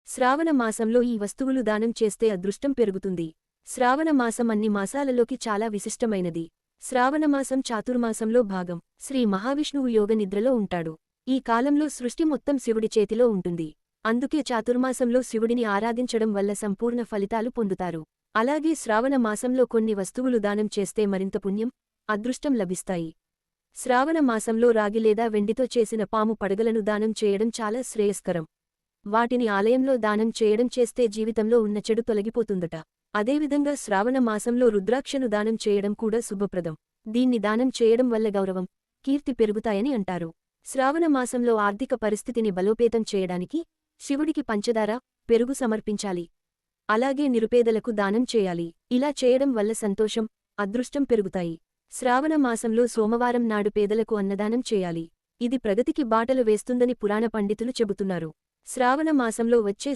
శ్రావణ మాసంలో ఈ వస్తువులు దానం చేస్తే అదృష్టం పెరుగుతుంది. శ్రావణ మాసం అన్ని మాసాలలోకి చాలా విశిష్టమైనది. శ్రావణమాసం చాతుర్మాసంలో భాగం. శ్రీ మహావిష్ణువు యోగ నిద్రలో ఉంటాడు. ఈ కాలంలో సృష్టి మొత్తం శివుడి చేతిలో ఉంటుంది. అందుకే చాతుర్మాసంలో శివుడిని ఆరాధించడం వల్ల సంపూర్ణ ఫలితాలు పొందుతారు. అలాగే శ్రావణ మాసంలో కొన్ని వస్తువులు దానం చేస్తే మరింత పుణ్యం, అదృష్టం లభిస్తాయి. శ్రావణ మాసంలో రాగి లేదా వెండితో చేసిన పాము పడగలను దానం చేయడం చాలా శ్రేయస్కరం. వాటిని ఆలయంలో దానం చేయడం చేస్తే జీవితంలో ఉన్న చెడు తొలగిపోతుందట. అదేవిధంగా శ్రావణ మాసంలో రుద్రాక్షను దానం చేయడం కూడా శుభప్రదం. దీన్ని దానం చేయడం వల్ల గౌరవం, కీర్తి పెరుగుతాయని అంటారు. శ్రావణ మాసంలో ఆర్థిక పరిస్థితిని బలోపేతం చేయడానికి శివుడికి పంచదార, పెరుగు సమర్పించాలి. అలాగే నిరుపేదలకు దానం చేయాలి. ఇలా చేయడం వల్ల సంతోషం, అదృష్టం పెరుగుతాయి. శ్రావణ మాసంలో సోమవారం నాడు పేదలకు అన్నదానం చేయాలి. ఇది ప్రగతికి బాటలు వేస్తుందని పురాణ పండితులు చెబుతున్నారు. శ్రావణ మాసంలో వచ్చే